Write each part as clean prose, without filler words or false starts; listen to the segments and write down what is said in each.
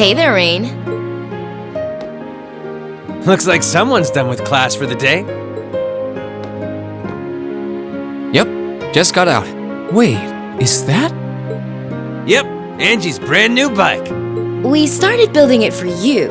Hey there, Rean. Looks like someone's done with class for the day. Yep, just got out. Wait, is that? Yep, Angie's brand new bike. We started building it for you,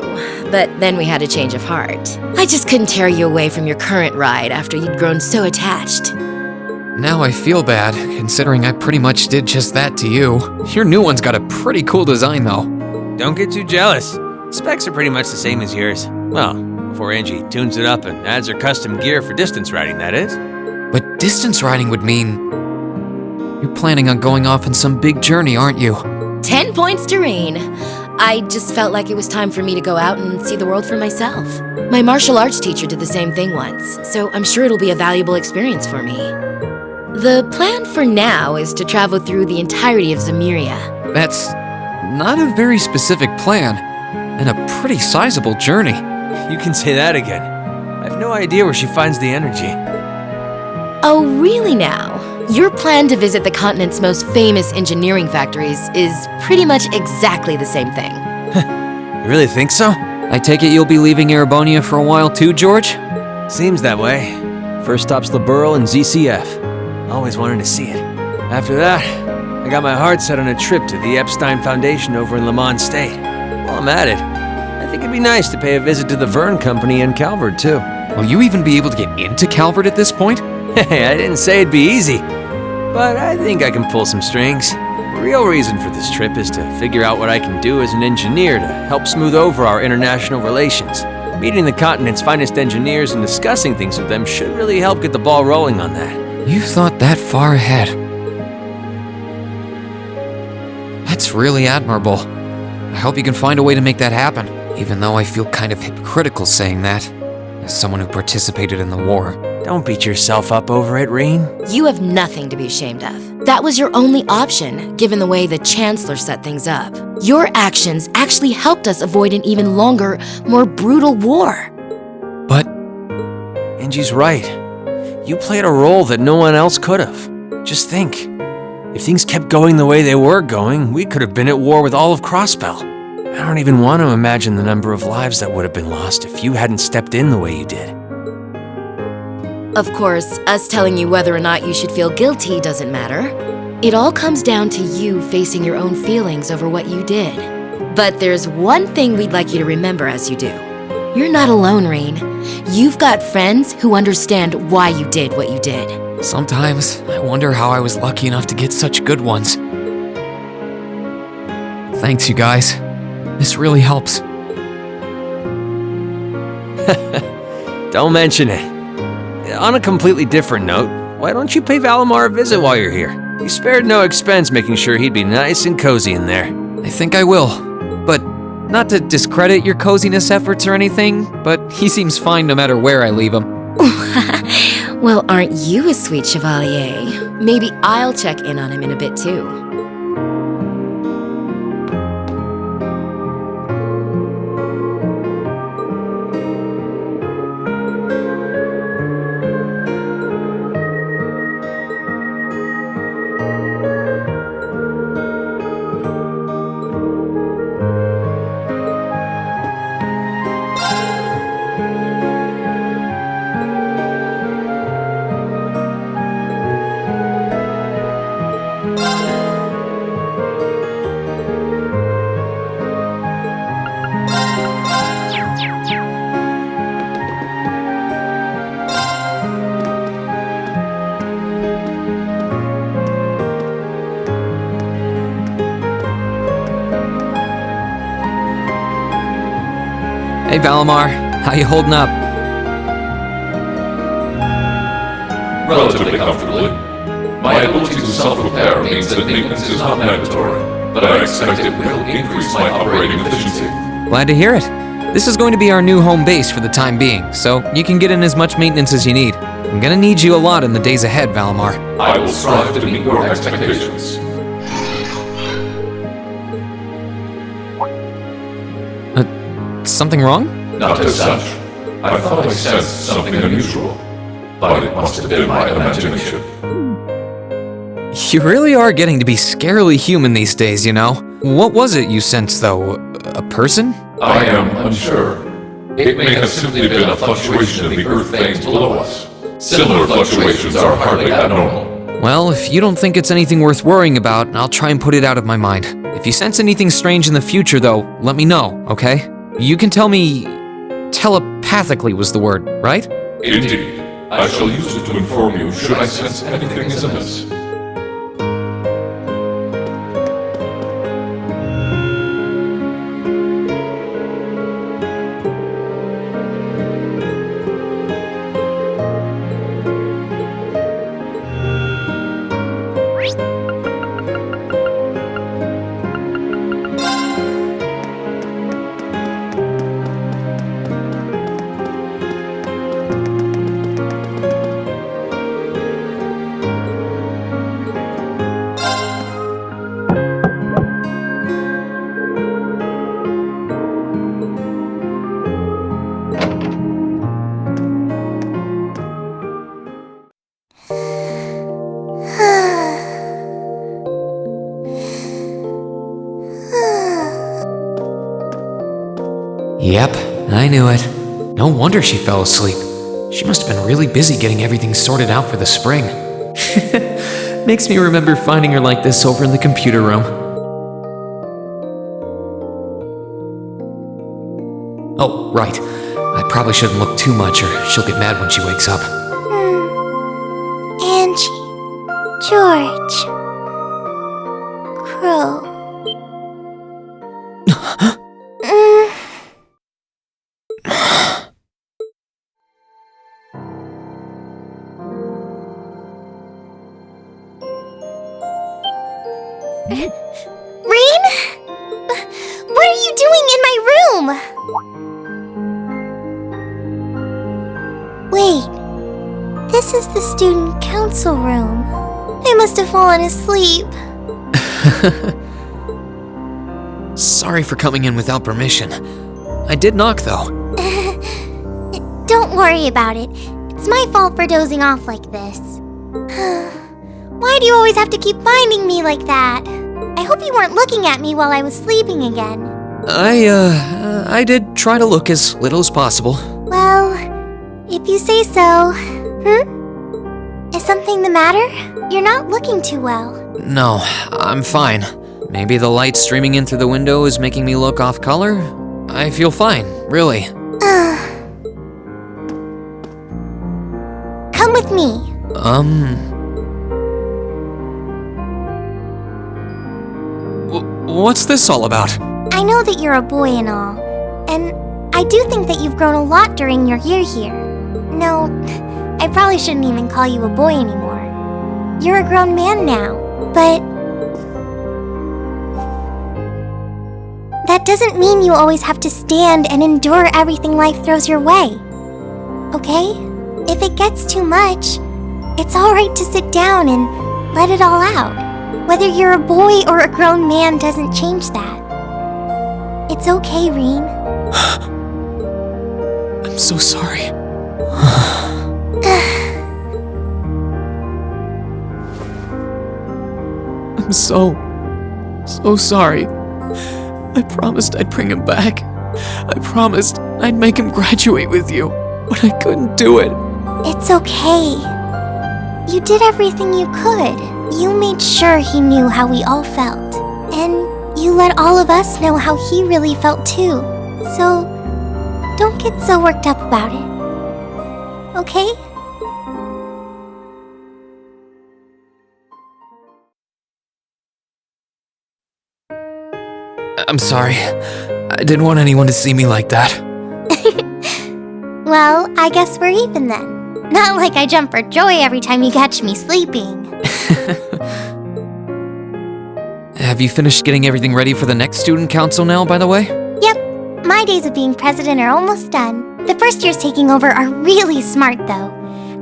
but then we had a change of heart. I just couldn't tear you away from your current ride after you'd grown so attached. Now I feel bad, considering I pretty much did just that to you. Your new one's got a pretty cool design, though. Don't get too jealous. Specs are pretty much the same as yours. Well, before Angie tunes it up and adds her custom gear for distance riding, that is. But distance riding would mean... You're planning on going off on some big journey, aren't you? 10 points to Rean. I just felt like it was time for me to go out and see the world for myself. My martial arts teacher did the same thing once, so I'm sure it'll be a valuable experience for me. The plan for now is to travel through the entirety of Zemuria. That's not a very specific plan, and a pretty sizable journey. You can say that again. I have no idea where she finds the energy. Oh, really now? Your plan to visit the continent's most famous engineering factories is pretty much exactly the same thing. You really think so? I take it you'll be leaving Erebonia for a while too, George? Seems that way. First stop's Liberl and ZCF. Always wanted to see it. After that, I got my heart set on a trip to the Epstein Foundation over in Le Mans State. While I'm at it, I think it'd be nice to pay a visit to the Verne Company in Calvert, too. Will you even be able to get into Calvert at this point? Hey, I didn't say it'd be easy, but I think I can pull some strings. The real reason for this trip is to figure out what I can do as an engineer to help smooth over our international relations. Meeting the continent's finest engineers and discussing things with them should really help get the ball rolling on that. You've thought that far ahead. That's really admirable. I hope you can find a way to make that happen, even though I feel kind of hypocritical saying that, as someone who participated in the war. Don't beat yourself up over it, Rean. You have nothing to be ashamed of. That was your only option, given the way the Chancellor set things up. Your actions actually helped us avoid an even longer, more brutal war. But... Angie's right. You played a role that no one else could have. Just think. If things kept going the way they were going, we could have been at war with all of Crossbell. I don't even want to imagine the number of lives that would have been lost if you hadn't stepped in the way you did. Of course, us telling you whether or not you should feel guilty doesn't matter. It all comes down to you facing your own feelings over what you did. But there's one thing we'd like you to remember as you do. You're not alone, Rean. You've got friends who understand why you did what you did. Sometimes I wonder how I was lucky enough to get such good ones. Thanks, you guys. This really helps. Don't mention it. On a completely different note, why don't you pay Valimar a visit while you're here? You spared no expense making sure he'd be nice and cozy in there. I think I will. But not to discredit your coziness efforts or anything, but he seems fine no matter where I leave him. Well, aren't you a sweet chevalier? Maybe I'll check in on him in a bit too. Hey Valimar, how you holding up? Relatively comfortably. My ability to self-repair means that maintenance is not mandatory, but I expect it will increase my operating efficiency. Glad to hear it. This is going to be our new home base for the time being, so you can get in as much maintenance as you need. I'm gonna need you a lot in the days ahead, Valimar. I will strive to meet your expectations. Something wrong? Not as such. I thought I sensed something unusual, but it must have been my imagination. You really are getting to be scarily human these days, you know. What was it you sensed, though? A person? I am unsure. It may have simply been a fluctuation in the earth veins below us. Similar fluctuations are hardly abnormal. Well, if you don't think it's anything worth worrying about, I'll try and put it out of my mind. If you sense anything strange in the future, though, let me know, okay? You can tell me... telepathically was the word, right? Indeed. I shall use it to inform you should I sense anything is amiss. Yep, I knew it. No wonder she fell asleep. She must have been really busy getting everything sorted out for the spring. Makes me remember finding her like this over in the computer room. Oh, right. I probably shouldn't look too much or she'll get mad when she wakes up. Angie. George. Crow. Rean? What are you doing in my room? Wait, this is the student council room. I must have fallen asleep. Sorry for coming in without permission. I did knock, though. Don't worry about it. It's my fault for dozing off like this. Why do you always have to keep finding me like that? I hope you weren't looking at me while I was sleeping again. I did try to look as little as possible. Well, if you say so. Is something the matter? You're not looking too well. No, I'm fine. Maybe the light streaming in through the window is making me look off color? I feel fine, really. Come with me. What's this all about? I know that you're a boy and all, and I do think that you've grown a lot during your year here. No, I probably shouldn't even call you a boy anymore. You're a grown man now, but that doesn't mean you always have to stand and endure everything life throws your way. Okay? If it gets too much, it's alright to sit down and let it all out. Whether you're a boy or a grown man doesn't change that. It's okay, Rean. I'm so sorry. I'm so sorry. I promised I'd bring him back. I promised I'd make him graduate with you, but I couldn't do it. It's okay. You did everything you could. You made sure he knew how we all felt. And you let all of us know how he really felt too. So, don't get so worked up about it. Okay? I'm sorry. I didn't want anyone to see me like that. Well, I guess we're even then. Not like I jump for joy every time you catch me sleeping. Have you finished getting everything ready for the next student council now, by the way? Yep, my days of being president are almost done. The first years taking over are really smart, though.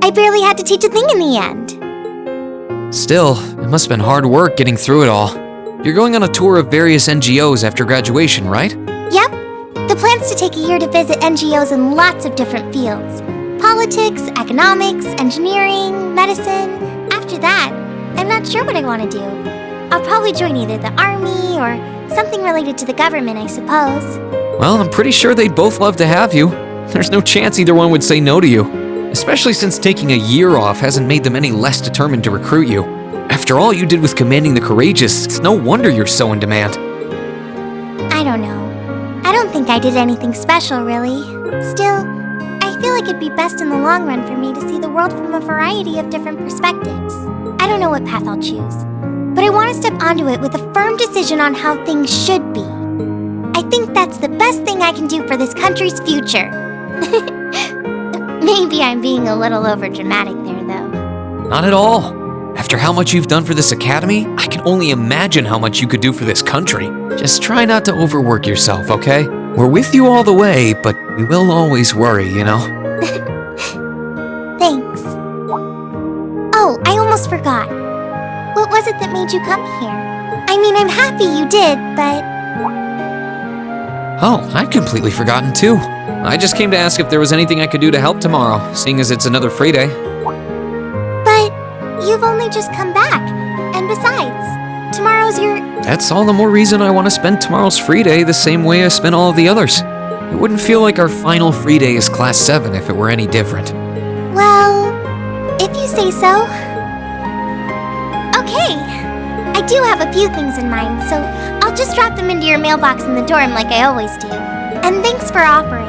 I barely had to teach a thing in the end. Still, it must have been hard work getting through it all. You're going on a tour of various NGOs after graduation, right? Yep. The plan's to take a year to visit NGOs in lots of different fields. Politics, economics, engineering, medicine. After that, I'm not sure what I want to do. I'll probably join either the army or Something related to the government, I suppose. Well, I'm pretty sure they'd both love to have you. There's no chance either one would say no to you. Especially since taking a year off hasn't made them any less determined to recruit you. After all you did with commanding the Courageous, it's no wonder you're so in demand. I don't know. I don't think I did anything special, really. Still, I feel like it'd be best in the long run for me to see the world from a variety of different perspectives. I don't know what path I'll choose, but I want to step onto it with a firm decision on how things should be. I think that's the best thing I can do for this country's future. Maybe I'm being a little overdramatic there, though. Not at all. After how much you've done for this academy, I can only imagine how much you could do for this country. Just try not to overwork yourself, okay? We're with you all the way, but we will always worry, you know? Thanks. Oh, I almost forgot. What was it that made you come here? I mean, I'm happy you did, but... Oh, I'd completely forgotten too. I just came to ask if there was anything I could do to help tomorrow, seeing as it's another free day. But you've only just come back. And besides, tomorrow's your... That's all the more reason I want to spend tomorrow's free day the same way I spent all of the others. It wouldn't feel like our final free day as Class 7 if it were any different. Well, if you say so. Okay. I do have a few things in mind, so I'll just drop them into your mailbox in the dorm like I always do. And thanks for offering.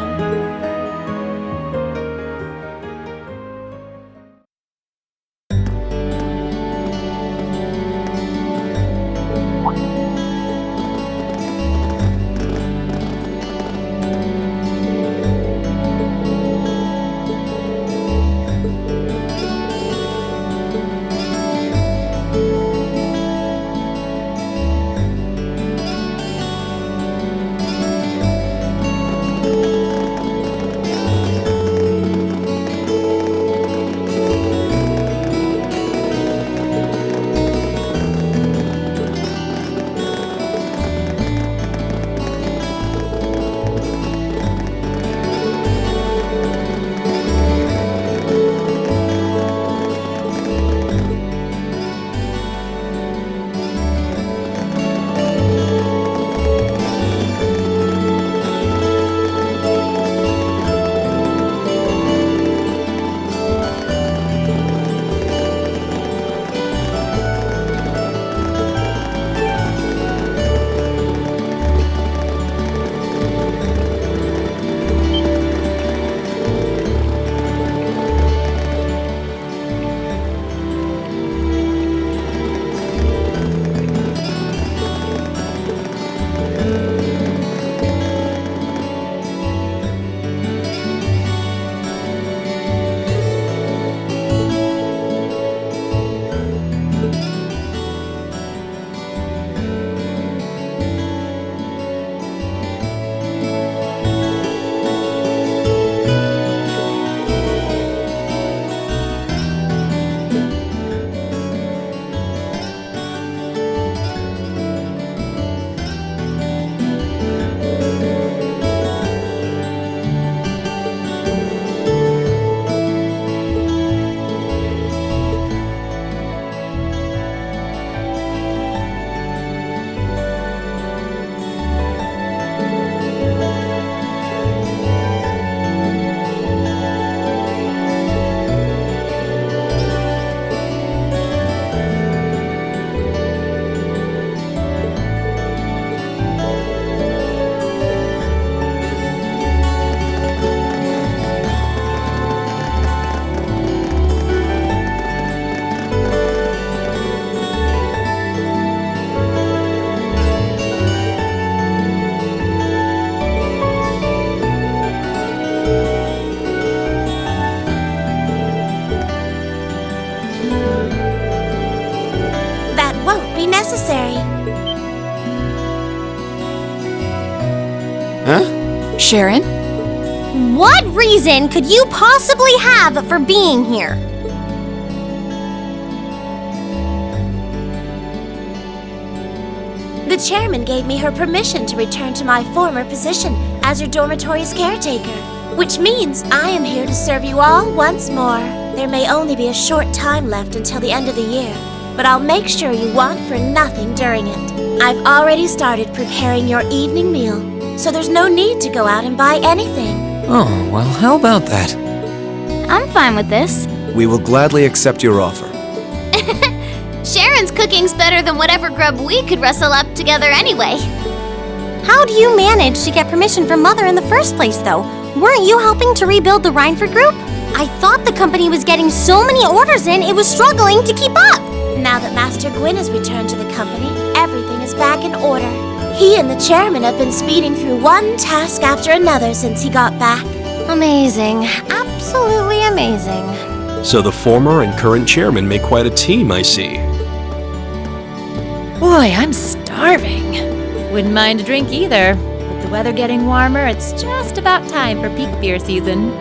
Necessary. Huh? Sharon? What reason could you possibly have for being here? The chairman gave me her permission to return to my former position as your dormitory's caretaker, which means I am here to serve you all once more. There may only be a short time left until the end of the year. but I'll make sure you want for nothing during it. I've already started preparing your evening meal, so there's no need to go out and buy anything. Oh, well, how about that? I'm fine with this. We will gladly accept your offer. Sharon's cooking's better than whatever grub we could rustle up together anyway. How do you manage to get permission from Mother in the first place, though? Weren't you helping to rebuild the Rhineford group? I thought the company was getting so many orders in, it was struggling to keep up. Now that Master Gwyn has returned to the company, everything is back in order. He and the chairman have been speeding through one task after another since he got back. Amazing. Absolutely amazing. So the former and current chairman make quite a team, I see. Boy, I'm starving. Wouldn't mind a drink either. With the weather getting warmer, it's just about time for peak beer season.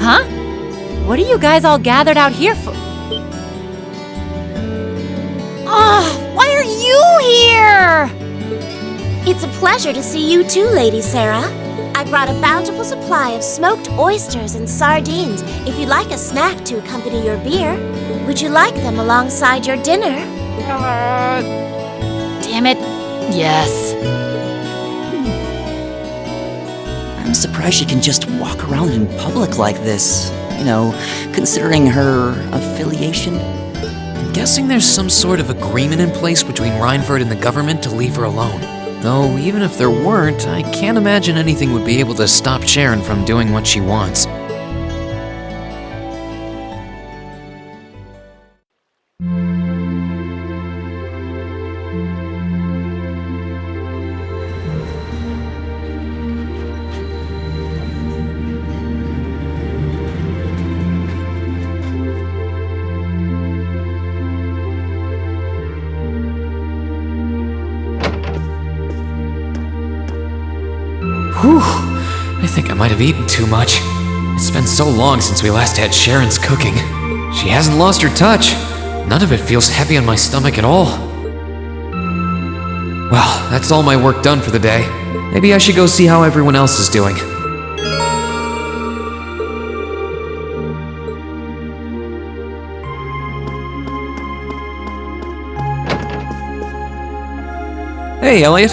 Huh? What are you guys all gathered out here for? Oh, why are you here? It's a pleasure to see you too, Lady Sarah. I brought a bountiful supply of smoked oysters and sardines if you'd like a snack to accompany your beer. Would you like them alongside your dinner? Damn it. Yes. I'm surprised she can just walk around in public like this. You know, considering her affiliation. I'm guessing there's some sort of agreement in place between Rhineford and the government to leave her alone. Though, even if there weren't, I can't imagine anything would be able to stop Sharon from doing what she wants. Whew, I think I might have eaten too much. It's been so long since we last had Sharon's cooking. She hasn't lost her touch. None of it feels heavy on my stomach at all. Well, that's all my work done for the day. Maybe I should go see how everyone else is doing. Hey, Elliot.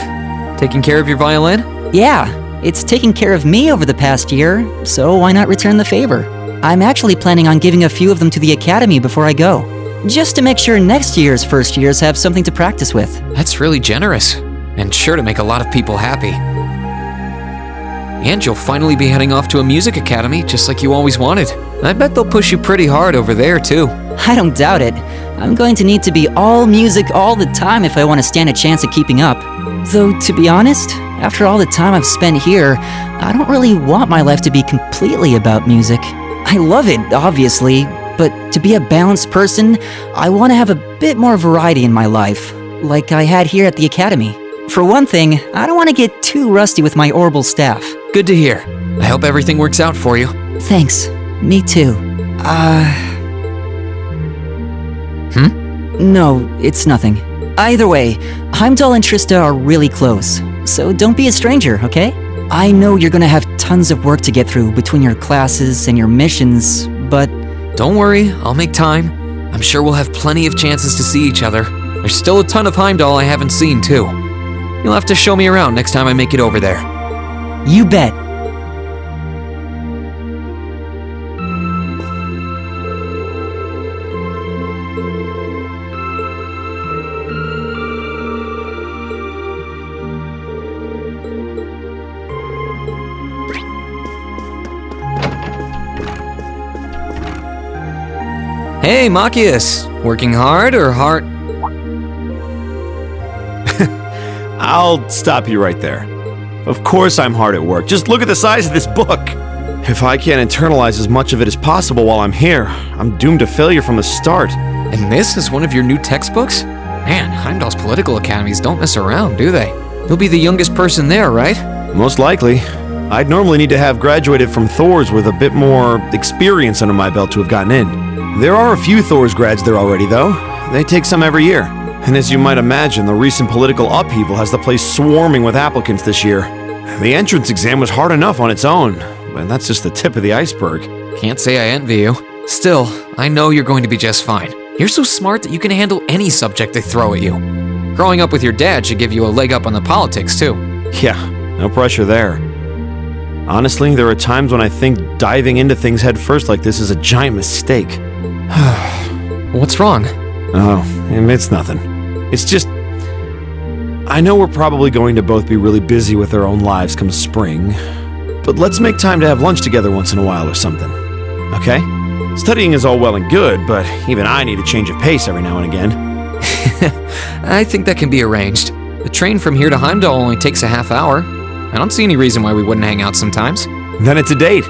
Taking care of your violin? Yeah, it's taken care of me over the past year, so why not return the favor? I'm actually planning on giving a few of them to the academy before I go, just to make sure next year's first years have something to practice with. That's really generous, and sure to make a lot of people happy. And you'll finally be heading off to a music academy, just like you always wanted. I bet they'll push you pretty hard over there, too. I don't doubt it. I'm going to need to be all music all the time if I want to stand a chance at keeping up. Though, to be honest, after all the time I've spent here, I don't really want my life to be completely about music. I love it, obviously, but to be a balanced person, I want to have a bit more variety in my life, like I had here at the academy. For one thing, I don't want to get too rusty with my orbital staff. Good to hear. I hope everything works out for you. Thanks. Me too. No, it's nothing. Either way, Heimdall and Trista are really close, so don't be a stranger, okay? I know you're gonna have tons of work to get through between your classes and your missions, but... Don't worry, I'll make time. I'm sure we'll have plenty of chances to see each other. There's still a ton of Heimdall I haven't seen, too. You'll have to show me around next time I make it over there. You bet. Hey, Machias! Working hard or hard? I'll stop you right there. Of course I'm hard at work. Just look at the size of this book. If I can't internalize as much of it as possible while I'm here, I'm doomed to failure from the start. And this is one of your new textbooks? Man, Heimdall's political academies don't mess around, do they? You'll be the youngest person there, right? Most likely. I'd normally need to have graduated from Thors with a bit more experience under my belt to have gotten in. There are a few Thors grads there already, though. They take some every year. And as you might imagine, the recent political upheaval has the place swarming with applicants this year. The entrance exam was hard enough on its own, but that's just the tip of the iceberg. Can't say I envy you. Still, I know you're going to be just fine. You're so smart that you can handle any subject they throw at you. Growing up with your dad should give you a leg up on the politics, too. Yeah, no pressure there. Honestly, there are times when I think diving into things head first like this is a giant mistake. What's wrong? Oh, it's nothing. It's just... I know we're probably going to both be really busy with our own lives come spring, but let's make time to have lunch together once in a while or something. Okay? Studying is all well and good, but even I need a change of pace every now and again. I think that can be arranged. The train from here to Heimdall only takes a half hour. I don't see any reason why we wouldn't hang out sometimes. Then it's a date.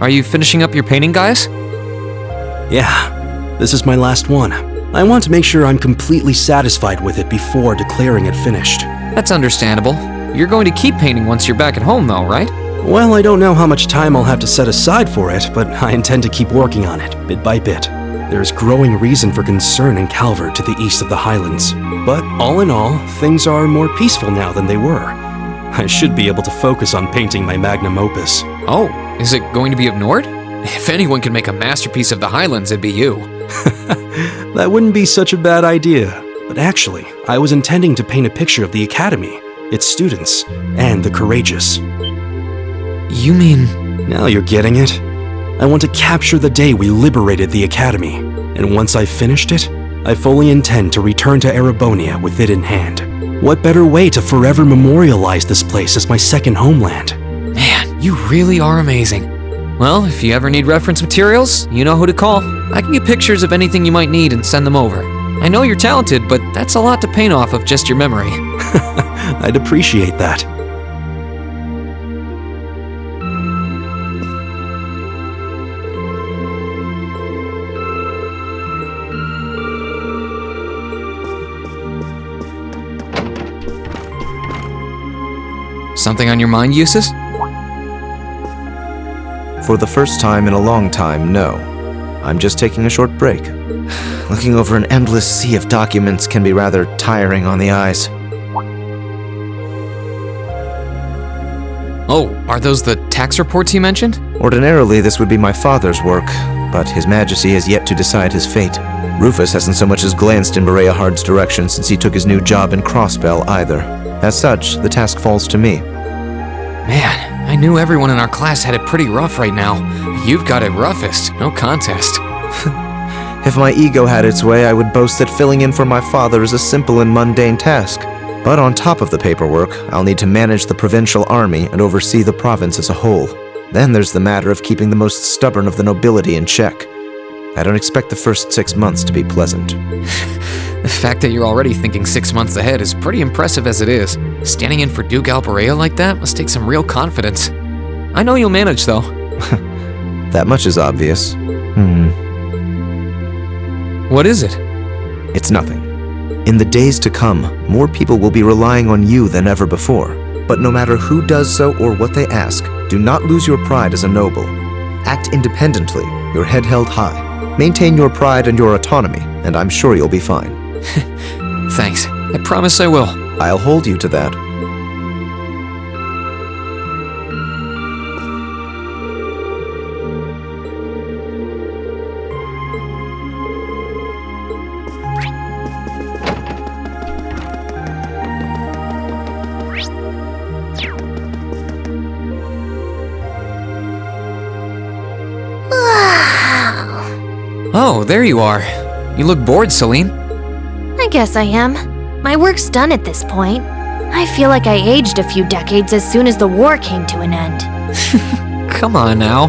Are you finishing up your painting, guys? Yeah, this is my last one. I want to make sure I'm completely satisfied with it before declaring it finished. That's understandable. You're going to keep painting once you're back at home, though, right? Well, I don't know how much time I'll have to set aside for it, but I intend to keep working on it, bit by bit. There's growing reason for concern in Calvert to the east of the Highlands. But all in all, things are more peaceful now than they were. I should be able to focus on painting my magnum opus. Oh, is it going to be of Nord? If anyone can make a masterpiece of the Highlands, it'd be you. That wouldn't be such a bad idea. But actually, I was intending to paint a picture of the Academy, its students, and the courageous. You mean... Now you're getting it. I want to capture the day we liberated the Academy. And once I've finished it, I fully intend to return to Erebonia with it in hand. What better way to forever memorialize this place as my second homeland? Man, you really are amazing. Well, if you ever need reference materials, you know who to call. I can get pictures of anything you might need and send them over. I know you're talented, but that's a lot to paint off of just your memory. I'd appreciate that. Something on your mind, Eustace? For the first time in a long time, no. I'm just taking a short break. Looking over an endless sea of documents can be rather tiring on the eyes. Oh, are those the tax reports you mentioned? Ordinarily, this would be my father's work, but His Majesty has yet to decide his fate. Rufus hasn't so much as glanced in Berea-Hard's direction since he took his new job in Crossbell either. As such, the task falls to me. Man, I knew everyone in our class had it pretty rough right now. You've got it roughest, no contest. If my ego had its way, I would boast that filling in for my father is a simple and mundane task. But on top of the paperwork, I'll need to manage the provincial army and oversee the province as a whole. Then there's the matter of keeping the most stubborn of the nobility in check. I don't expect the first 6 months to be pleasant. The fact that you're already thinking 6 months ahead is pretty impressive as it is. Standing in for Duke Alberea like that must take some real confidence. I know you'll manage, though. That much is obvious. What is it? It's nothing. In the days to come, more people will be relying on you than ever before. But no matter who does so or what they ask, do not lose your pride as a noble. Act independently, your head held high. Maintain your pride and your autonomy, and I'm sure you'll be fine. Thanks. I promise I will. I'll hold you to that. Oh, there you are. You look bored, Celine. I guess I am. My work's done at this point. I feel like I aged a few decades as soon as the war came to an end. Come on now.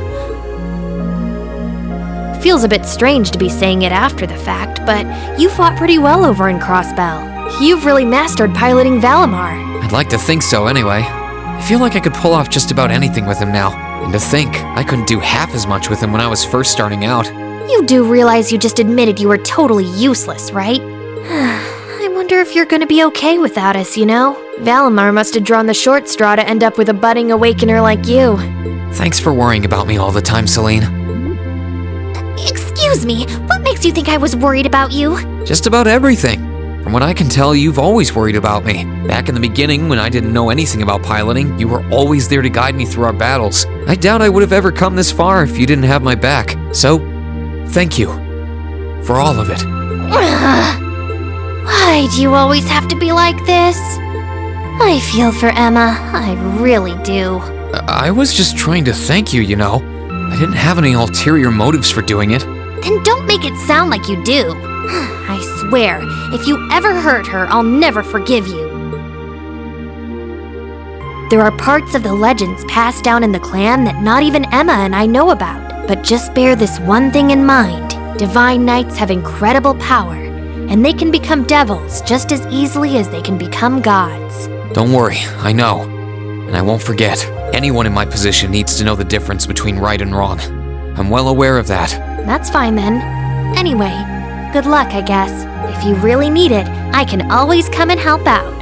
Feels a bit strange to be saying it after the fact, but you fought pretty well over in Crossbell. You've really mastered piloting Valimar. I'd like to think so anyway. I feel like I could pull off just about anything with him now. And to think, I couldn't do half as much with him when I was first starting out. You do realize you just admitted you were totally useless, right? I wonder if you're gonna be okay without us, you know? Valimar must have drawn the short straw to end up with a budding awakener like you. Thanks for worrying about me all the time, Celine. Excuse me, what makes you think I was worried about you? Just about everything. From what I can tell, you've always worried about me. Back in the beginning, when I didn't know anything about piloting, you were always there to guide me through our battles. I doubt I would have ever come this far if you didn't have my back. So, thank you. For all of it. Why do you always have to be like this? I feel for Emma, I really do. I was just trying to thank you, you know. I didn't have any ulterior motives for doing it. Then don't make it sound like you do. I swear, if you ever hurt her, I'll never forgive you. There are parts of the legends passed down in the clan that not even Emma and I know about. But just bear this one thing in mind. Divine Knights have incredible power, and they can become devils just as easily as they can become gods. Don't worry, I know. And I won't forget. Anyone in my position needs to know the difference between right and wrong. I'm well aware of that. That's fine then. Anyway, good luck, I guess. If you really need it, I can always come and help out.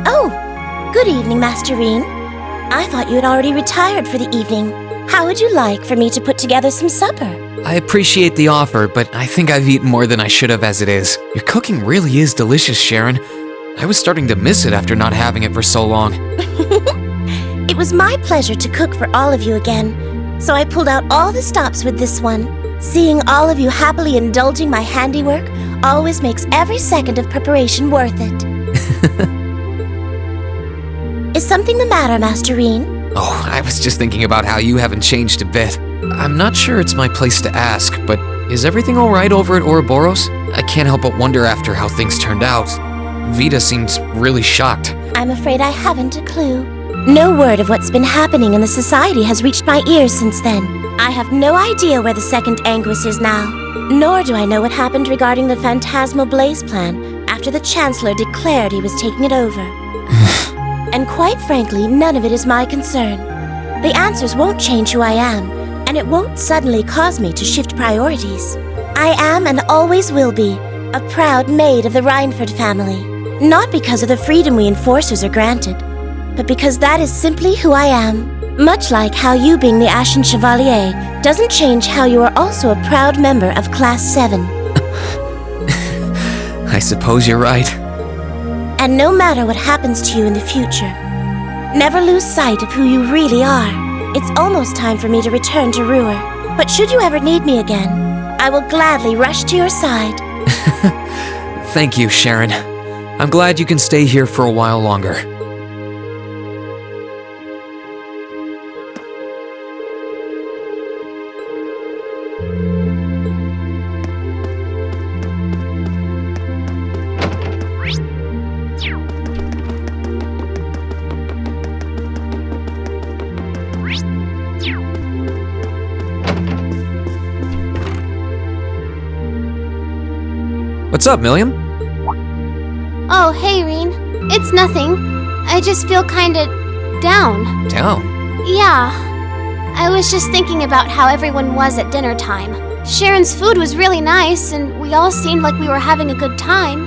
Oh, good evening, Master Rean. I thought you had already retired for the evening. How would you like for me to put together some supper? I appreciate the offer, but I think I've eaten more than I should have as it is. Your cooking really is delicious, Sharon. I was starting to miss it after not having it for so long. It was my pleasure to cook for all of you again, so I pulled out all the stops with this one. Seeing all of you happily indulging my handiwork always makes every second of preparation worth it. Is something the matter, Master Rean? Oh, I was just thinking about how you haven't changed a bit. I'm not sure it's my place to ask, but is everything all right over at Ouroboros? I can't help but wonder after how things turned out. Vita seems really shocked. I'm afraid I haven't a clue. No word of what's been happening in the society has reached my ears since then. I have no idea where the second Anguis is now. Nor do I know what happened regarding the Phantasmal Blaze plan after the Chancellor declared he was taking it over. And quite frankly, none of it is my concern. The answers won't change who I am, and it won't suddenly cause me to shift priorities. I am and always will be a proud maid of the Reinford family. Not because of the freedom we enforcers are granted, but because that is simply who I am. Much like how you being the Ashen Chevalier doesn't change how you are also a proud member of Class VII. I suppose you're right. And no matter what happens to you in the future, never lose sight of who you really are. It's almost time for me to return to Roer. But should you ever need me again, I will gladly rush to your side. Thank you, Sharon. I'm glad you can stay here for a while longer. What's up, Milliam? Oh, hey, Rean. It's nothing. I just feel kinda down. Down? Yeah. I was just thinking about how everyone was at dinner time. Sharon's food was really nice, and we all seemed like we were having a good time.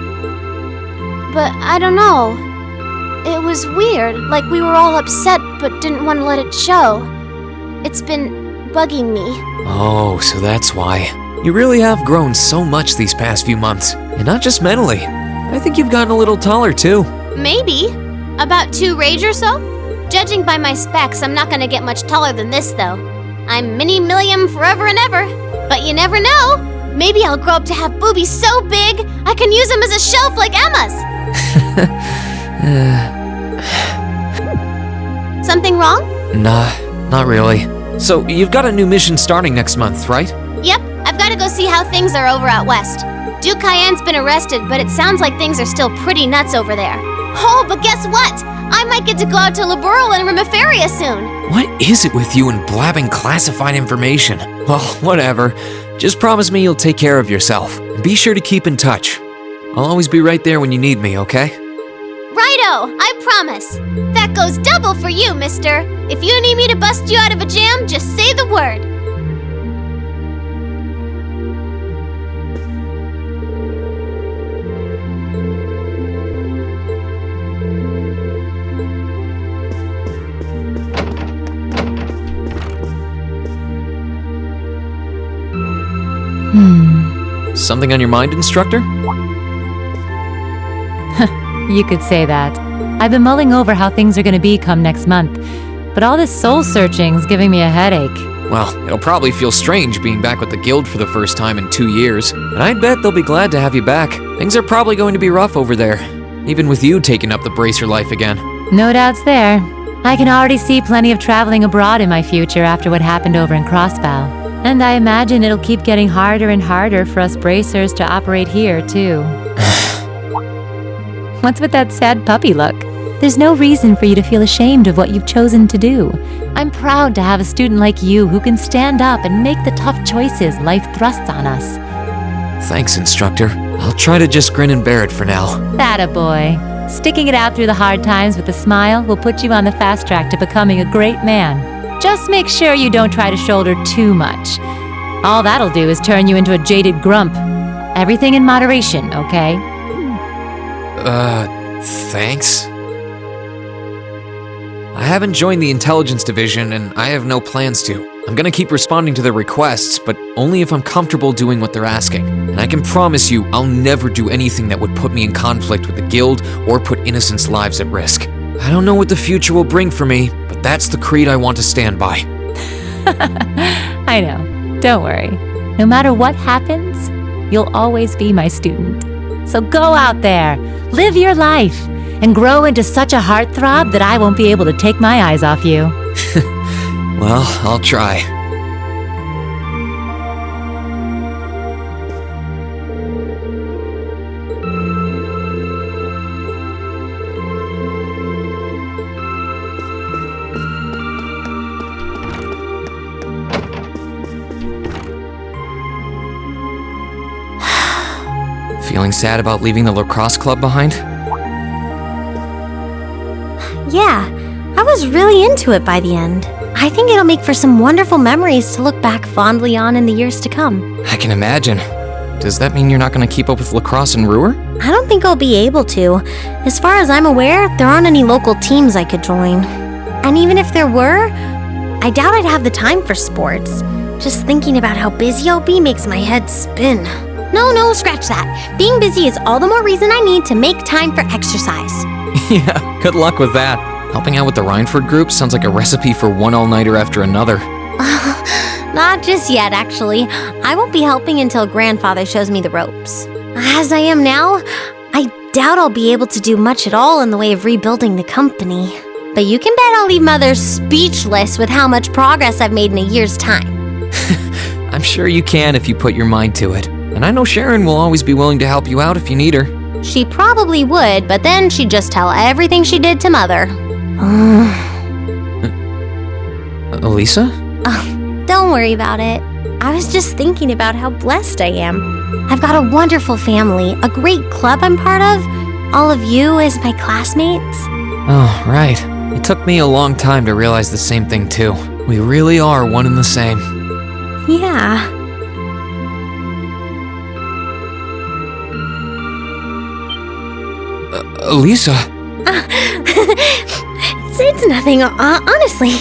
But I don't know. It was weird, like we were all upset but didn't want to let it show. It's been bugging me. Oh, so that's why. You really have grown so much these past few months, and not just mentally. I think you've gotten a little taller too. Maybe. About 2 rage or so? Judging by my specs, I'm not gonna get much taller than this though. I'm Mini Milliam forever and ever. But you never know. Maybe I'll grow up to have boobies so big, I can use them as a shelf like Emma's. Something wrong? Nah, not really. So, you've got a new mission starting next month, right? Yep, I've gotta go see how things are over out west. Duke Cayenne's been arrested, but it sounds like things are still pretty nuts over there. Oh, but guess what? I might get to go out to Laburel and Rimiferia soon. What is it with you and blabbing classified information? Well, whatever. Just promise me you'll take care of yourself. And be sure to keep in touch. I'll always be right there when you need me, okay? Righto, I promise. That goes double for you, mister. If you need me to bust you out of a jam, just say the word. Something on your mind, instructor? You could say that. I've been mulling over how things are gonna be come next month, but all this soul-searching's giving me a headache. Well, it'll probably feel strange being back with the guild for the first time in 2 years, and I'd bet they'll be glad to have you back. Things are probably going to be rough over there, even with you taking up the bracer life again. No doubts there. I can already see plenty of traveling abroad in my future after what happened over in Crossbow. And I imagine it'll keep getting harder and harder for us bracers to operate here, too. What's with that sad puppy look? There's no reason for you to feel ashamed of what you've chosen to do. I'm proud to have a student like you who can stand up and make the tough choices life thrusts on us. Thanks, instructor. I'll try to just grin and bear it for now. That boy. Sticking it out through the hard times with a smile will put you on the fast track to becoming a great man. Just make sure you don't try to shoulder too much. All that'll do is turn you into a jaded grump. Everything in moderation, okay? Thanks? I haven't joined the intelligence division, and I have no plans to. I'm gonna keep responding to their requests, but only if I'm comfortable doing what they're asking. And I can promise you, I'll never do anything that would put me in conflict with the guild or put innocents' lives at risk. I don't know what the future will bring for me, but that's the creed I want to stand by. I know. Don't worry. No matter what happens, you'll always be my student. So go out there, live your life, and grow into such a heartthrob that I won't be able to take my eyes off you. Well, I'll try. Feeling sad about leaving the lacrosse club behind? Yeah, I was really into it by the end. I think it'll make for some wonderful memories to look back fondly on in the years to come. I can imagine. Does that mean you're not going to keep up with lacrosse and Roer? I don't think I'll be able to. As far as I'm aware, there aren't any local teams I could join. And even if there were, I doubt I'd have the time for sports. Just thinking about how busy I'll be makes my head spin. No, scratch that. Being busy is all the more reason I need to make time for exercise. Yeah, good luck with that. Helping out with the Rhineford group sounds like a recipe for one all-nighter after another. Not just yet, actually. I won't be helping until Grandfather shows me the ropes. As I am now, I doubt I'll be able to do much at all in the way of rebuilding the company. But you can bet I'll leave Mother speechless with how much progress I've made in a year's time. I'm sure you can if you put your mind to it. And I know Sharon will always be willing to help you out if you need her. She probably would, but then she'd just tell everything she did to Mother. Elisa? Oh, don't worry about it. I was just thinking about how blessed I am. I've got a wonderful family, a great club I'm part of, all of you as my classmates. Oh, right. It took me a long time to realize the same thing, too. We really are one and the same. Yeah. Elisa? It's nothing, honestly.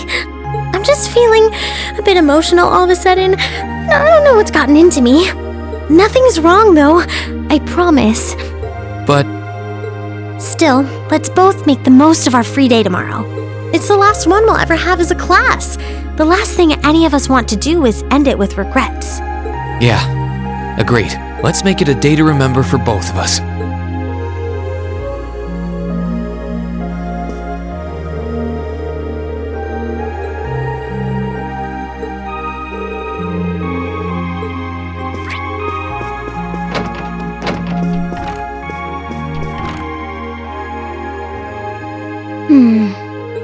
I'm just feeling a bit emotional all of a sudden. I don't know what's gotten into me. Nothing's wrong, though. I promise. But... Still, let's both make the most of our free day tomorrow. It's the last one we'll ever have as a class. The last thing any of us want to do is end it with regrets. Yeah, agreed. Let's make it a day to remember for both of us.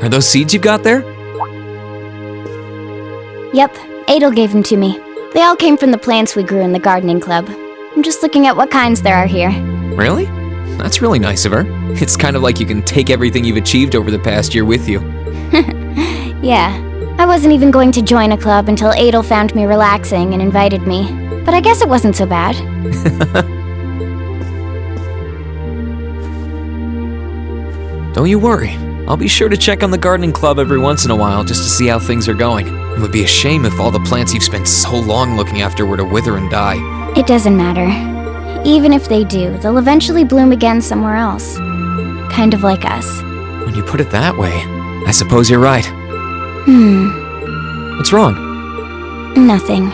Are those seeds you got there? Yep, Adel gave them to me. They all came from the plants we grew in the gardening club. I'm just looking at what kinds there are here. Really? That's really nice of her. It's kind of like you can take everything you've achieved over the past year with you. Yeah, I wasn't even going to join a club until Adel found me relaxing and invited me. But I guess it wasn't so bad. Don't you worry. I'll be sure to check on the gardening club every once in a while just to see how things are going. It would be a shame if all the plants you've spent so long looking after were to wither and die. It doesn't matter. Even if they do, they'll eventually bloom again somewhere else. Kind of like us. When you put it that way, I suppose you're right. What's wrong? Nothing.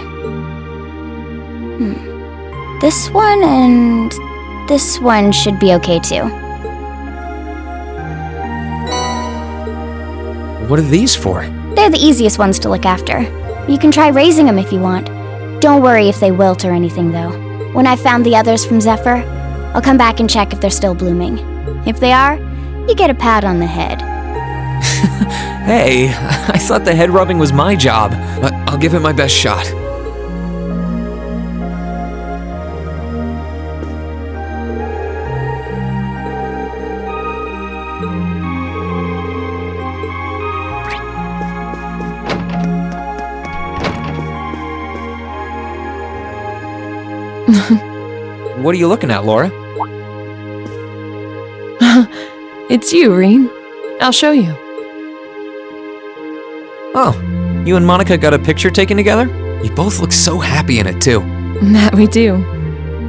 This one and this one should be okay too. What are these for? They're the easiest ones to look after. You can try raising them if you want. Don't worry if they wilt or anything, though. When I've found the others from Zephyr, I'll come back and check if they're still blooming. If they are, you get a pat on the head. Hey, I thought the head rubbing was my job, but I'll give it my best shot. What are you looking at, Laura? It's you, Rean. I'll show you. Oh, you and Monica got a picture taken together? You both look so happy in it, too. That we do.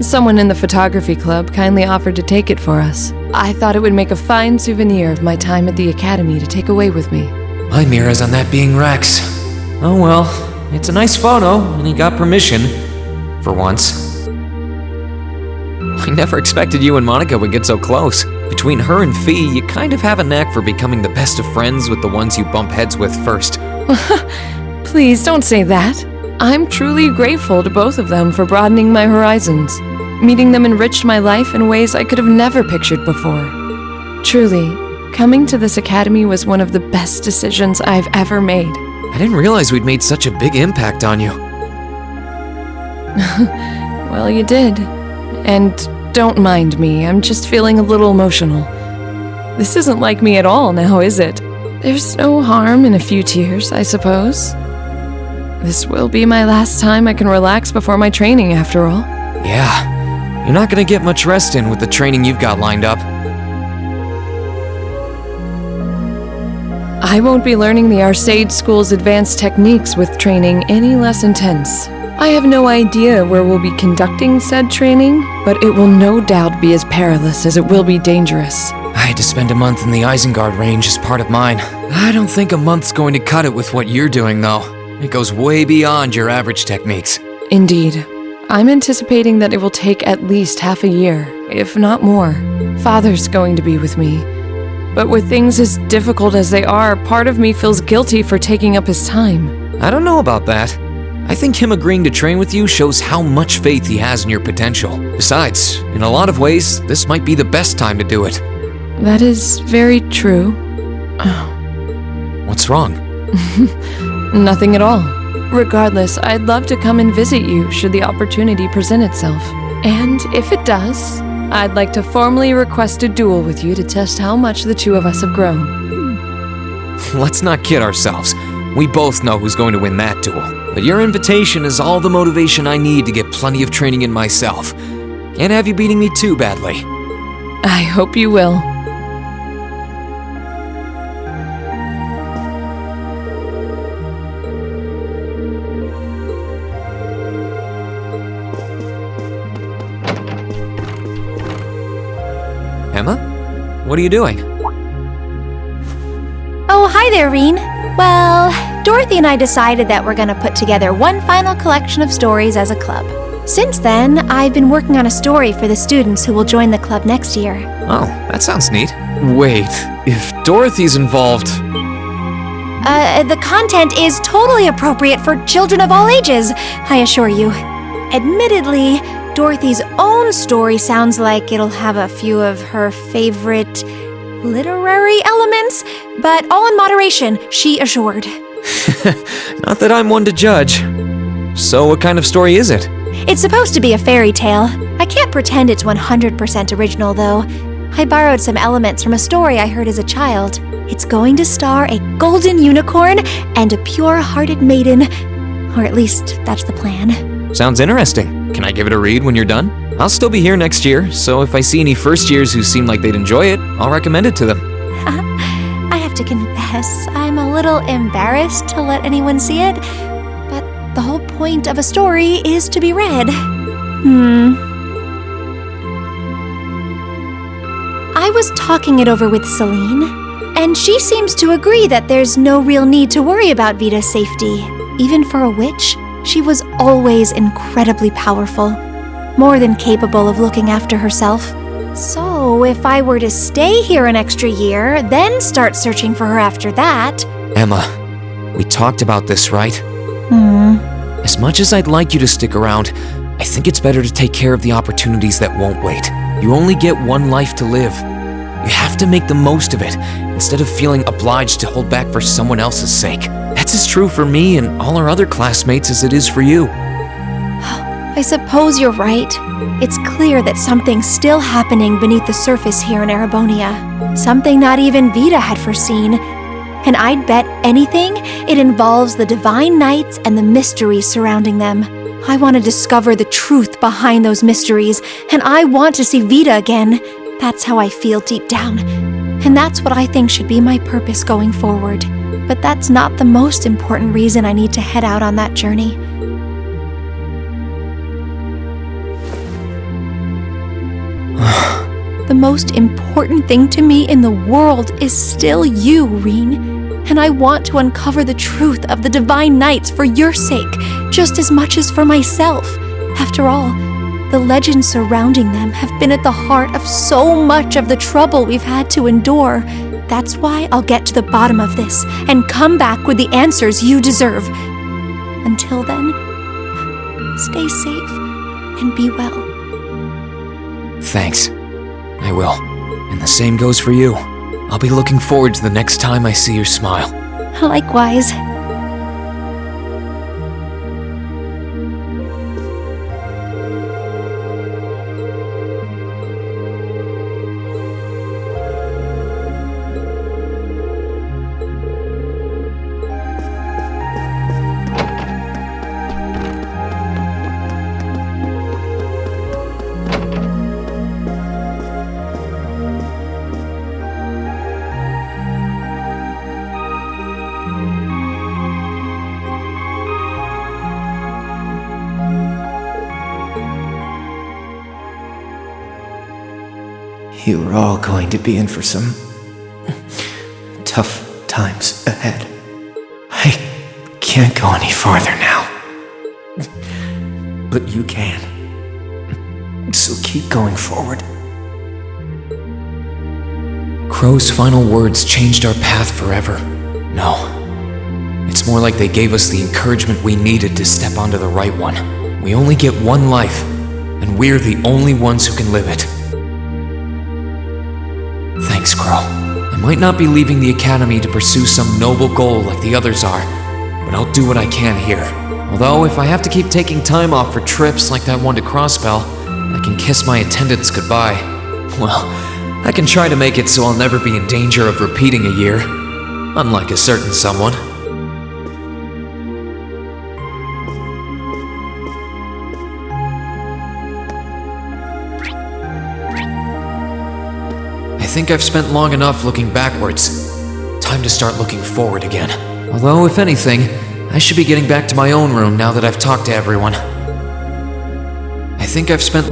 Someone in the photography club kindly offered to take it for us. I thought it would make a fine souvenir of my time at the academy to take away with me. My mirror's on that being Rex. Oh well, it's a nice photo, and he got permission. For once. I never expected you and Monica would get so close. Between her and Fee, you kind of have a knack for becoming the best of friends with the ones you bump heads with first. Please don't say that. I'm truly grateful to both of them for broadening my horizons. Meeting them enriched my life in ways I could have never pictured before. Truly, coming to this academy was one of the best decisions I've ever made. I didn't realize we'd made such a big impact on you. Well, you did. And don't mind me, I'm just feeling a little emotional. This isn't like me at all now, is it? There's no harm in a few tears, I suppose. This will be my last time I can relax before my training, after all. Yeah, you're not gonna get much rest in with the training you've got lined up. I won't be learning the Arcade School's advanced techniques with training any less intense. I have no idea where we'll be conducting said training, but it will no doubt be as perilous as it will be dangerous. I had to spend a month in the Isengard range as part of mine. I don't think a month's going to cut it with what you're doing, though. It goes way beyond your average techniques. Indeed. I'm anticipating that it will take at least half a year, if not more. Father's going to be with me. But with things as difficult as they are, part of me feels guilty for taking up his time. I don't know about that. I think him agreeing to train with you shows how much faith he has in your potential. Besides, in a lot of ways, this might be the best time to do it. That is very true. What's wrong? Nothing at all. Regardless, I'd love to come and visit you should the opportunity present itself. And if it does, I'd like to formally request a duel with you to test how much the two of us have grown. Let's not kid ourselves. We both know who's going to win that duel. But your invitation is all the motivation I need to get plenty of training in myself. Can't have you beating me too badly. I hope you will. Emma? What are you doing? Oh, hi there, Rean. Well, Dorothy and I decided that we're gonna put together one final collection of stories as a club. Since then, I've been working on a story for the students who will join the club next year. Oh, that sounds neat. Wait, if Dorothy's involved... The content is totally appropriate for children of all ages, I assure you. Admittedly, Dorothy's own story sounds like it'll have a few of her favorite literary elements, but all in moderation, she assured. Not that I'm one to judge. So what kind of story is it? It's supposed to be a fairy tale. I can't pretend it's 100% original, though. I borrowed some elements from a story I heard as a child. It's going to star a golden unicorn and a pure-hearted maiden. Or at least, that's the plan. Sounds interesting. Can I give it a read when you're done? I'll still be here next year, so if I see any first years who seem like they'd enjoy it, I'll recommend it to them. I have to confess, I'm a little embarrassed to let anyone see it, but the whole point of a story is to be read. I was talking it over with Celine, and she seems to agree that there's no real need to worry about Vita's safety. Even for a witch, she was always incredibly powerful, more than capable of looking after herself. So, if I were to stay here an extra year, then start searching for her after that... Emma, we talked about this, right? As much as I'd like you to stick around, I think it's better to take care of the opportunities that won't wait. You only get one life to live. You have to make the most of it, instead of feeling obliged to hold back for someone else's sake. That's as true for me and all our other classmates as it is for you. I suppose you're right. It's clear that something's still happening beneath the surface here in Erebonia. Something not even Vita had foreseen. And I'd bet anything it involves the Divine Knights and the mysteries surrounding them. I want to discover the truth behind those mysteries, and I want to see Vita again. That's how I feel deep down. And that's what I think should be my purpose going forward. But that's not the most important reason I need to head out on that journey. The most important thing to me in the world is still you, Rean. And I want to uncover the truth of the Divine Knights for your sake, just as much as for myself. After all, the legends surrounding them have been at the heart of so much of the trouble we've had to endure. That's why I'll get to the bottom of this and come back with the answers you deserve. Until then, stay safe and be well. Thanks. I will. And the same goes for you. I'll be looking forward to the next time I see your smile. Likewise. You are all going to be in for some tough times ahead. I can't go any farther now. But you can. So keep going forward. Crow's final words changed our path forever. No. It's more like they gave us the encouragement we needed to step onto the right one. We only get one life, and we're the only ones who can live it. Thanks, Crow. I might not be leaving the Academy to pursue some noble goal like the others are, but I'll do what I can here. Although, if I have to keep taking time off for trips like that one to Crosspell, I can kiss my attendance goodbye. Well, I can try to make it so I'll never be in danger of repeating a year, unlike a certain someone. I think I've spent long enough looking backwards. Time to start looking forward again. Although, if anything, I should be getting back to my own room now that I've talked to everyone. I think I've spent...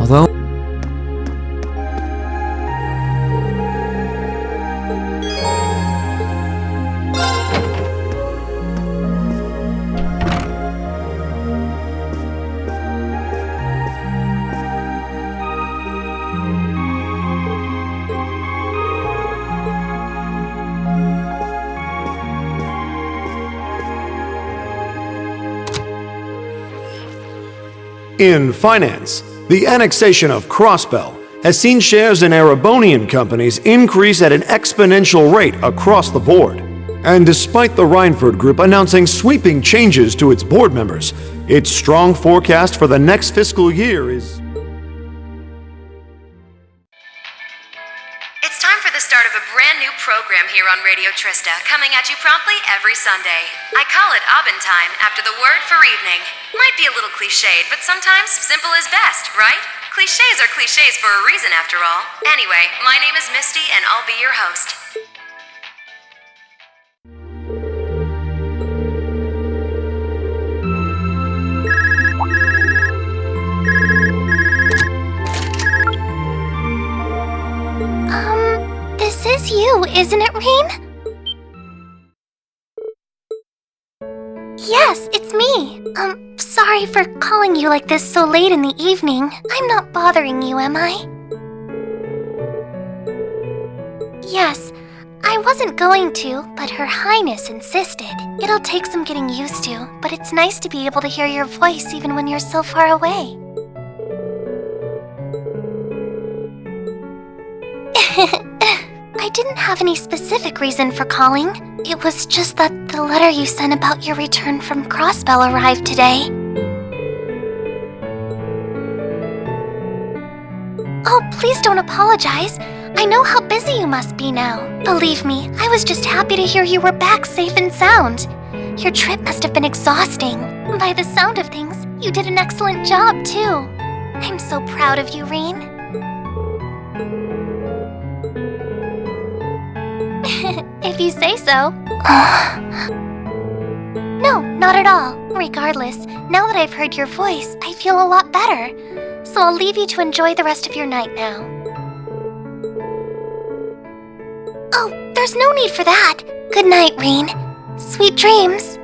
In finance, the annexation of Crosspell has seen shares in Erebonian companies increase at an exponential rate across the board. And despite the Reinford Group announcing sweeping changes to its board members, its strong forecast for the next fiscal year is... It's time for the start of a brand new program here on Radio Trista, coming at you promptly every Sunday. I call it Aubin Time, after the word for evening. Might be a little cliched, but sometimes simple is best, right? Clichés are clichés for a reason, after all. Anyway, my name is Misty, and I'll be your host. you, isn't it, Rean? Yes, it's me. Sorry for calling you like this so late in the evening. I'm not bothering you, am I? Yes, I wasn't going to, but Her Highness insisted. It'll take some getting used to, but it's nice to be able to hear your voice even when you're so far away. I didn't have any specific reason for calling. It was just that the letter you sent about your return from Crossbell arrived today. Oh, please don't apologize. I know how busy you must be now. Believe me, I was just happy to hear you were back safe and sound. Your trip must have been exhausting. By the sound of things, you did an excellent job, too. I'm so proud of you, Rean. If you say so. No, not at all. Regardless, now that I've heard your voice, I feel a lot better. So I'll leave you to enjoy the rest of your night now. Oh, there's no need for that. Good night, Rean. Sweet dreams.